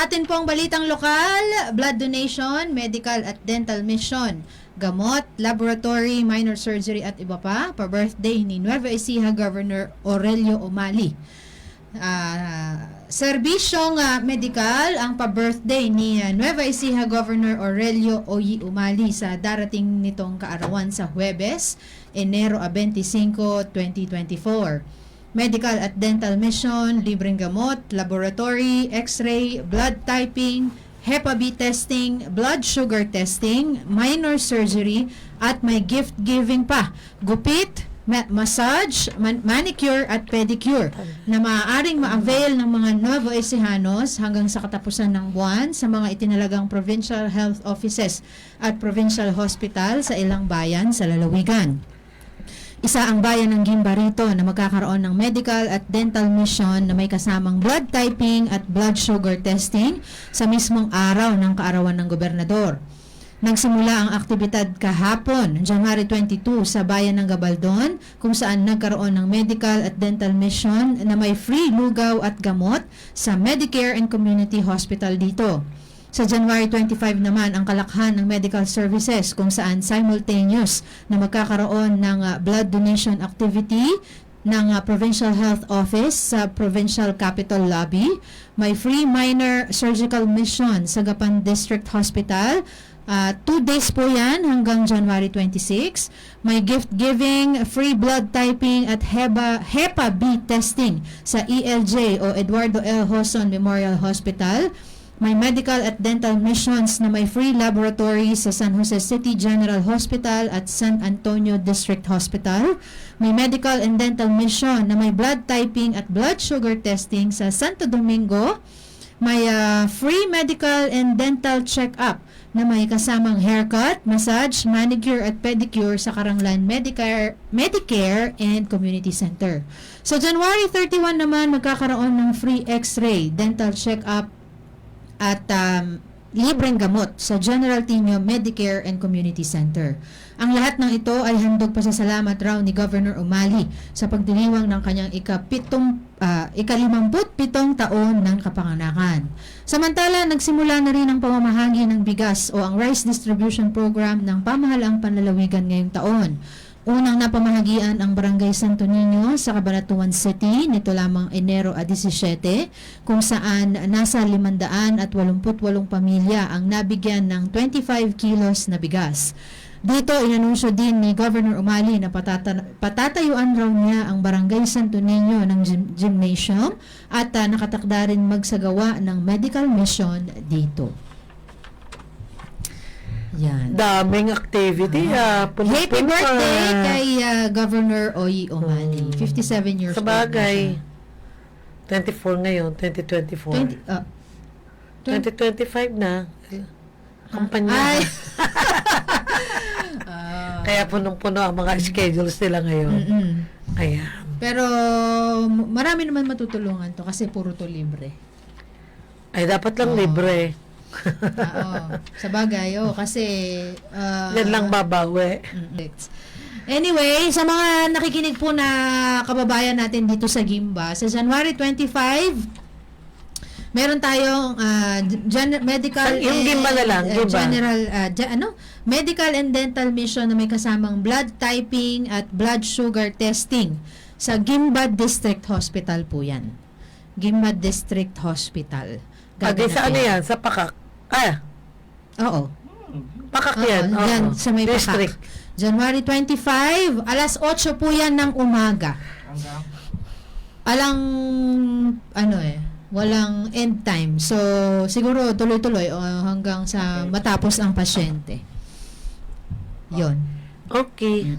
atin pong balitang lokal, blood donation, medical at dental mission, gamot, laboratory, minor surgery at iba pa, pa-birthday ni Nueva Ecija Governor Aurelio Umali. Serbisyong medical ang pa-birthday ni Nueva Ecija Governor Aurelio Oyi Umali sa darating nitong kaarawan sa Huwebes, Enero 25, 2024. Medical at dental mission, libreng gamot, laboratory, x-ray, blood typing, Hepa B testing, blood sugar testing, minor surgery, at may gift giving pa. Gupit, massage, manicure at pedicure na maaaring ma-avail ng mga Nuevo Ecijanos hanggang sa katapusan ng buwan sa mga itinalagang provincial health offices at provincial hospital sa ilang bayan sa lalawigan. Isa ang bayan ng Guimba rito na magkakaroon ng medical at dental mission na may kasamang blood typing at blood sugar testing sa mismong araw ng kaarawan ng gobernador. Nagsimula ang aktibidad kahapon, January 22, sa bayan ng Gabaldon, kung saan nagkaroon ng medical at dental mission na may free lugaw at gamot sa Medicare and Community Hospital dito. Sa January 25 naman ang kalakhan ng medical services kung saan simultaneous na magkakaroon ng blood donation activity ng Provincial Health Office sa Provincial Capital Lobby. May free minor surgical mission sa Gapan District Hospital. 2 days po yan hanggang January 26. May gift giving, free blood typing at Hepa B testing sa ELJ o Eduardo L. Hoson Memorial Hospital. May medical at dental missions na may free laboratory sa San Jose City General Hospital at San Antonio District Hospital. May medical and dental mission na may blood typing at blood sugar testing sa Santo Domingo. May free medical and dental check-up na may kasamang haircut, massage, manicure at pedicure sa Karanglan Medicare and Community Center. So January 31 naman magkakaroon ng free x-ray, dental check-up at libreng gamot sa General Tinio Medicare and Community Center. Ang lahat ng ito ay handog pasasalamat raw ni Governor Umali sa pagdiriwang ng kanyang ika-57 taon ng kapanganakan. Samantala, nagsimula na rin ang pamamahagi ng bigas o ang Rice Distribution Program ng Pamahalaang Panlalawigan ngayong taon. Unang napamahagian ang Barangay Santo Niño sa Cabanatuan City nito lamang Enero 17 kung saan nasa 588 pamilya ang nabigyan ng 25 kilos na bigas. Dito inanunsyo din ni Governor Umali na patatayuan raw niya ang Barangay Santo Niño ng gymnasium at nakatakda rin magsagawa ng medical mission dito. Yan. Daming activity. Happy birthday kay Governor Oyi Umali. 57 years old. Sabagay. 24 ngayon, 2024. 2025 na. Kampanya. Ay. Kaya punong-puno ang mga schedules nila ngayon. Ayan. Pero marami naman matutulungan to kasi puro to libre. Ay, dapat lang libre. Oo. Sa bagay, kasi yan lang babawi. Anyway, sa mga nakikinig po na kababayan natin dito sa Guimba, sa January 25, meron tayong medical yung Guimba na lang, general medical and dental mission na may kasamang blood typing at blood sugar testing sa Guimba District Hospital po yan. Guimba District Hospital. Sa ano yan? Sa Pakak? Oo. Pakak yan. Yan, sa may District. Pakak. January 25, alas 8 po yan ng umaga. Walang end time. So, siguro tuloy-tuloy hanggang sa matapos ang pasyente. Yon. Okay.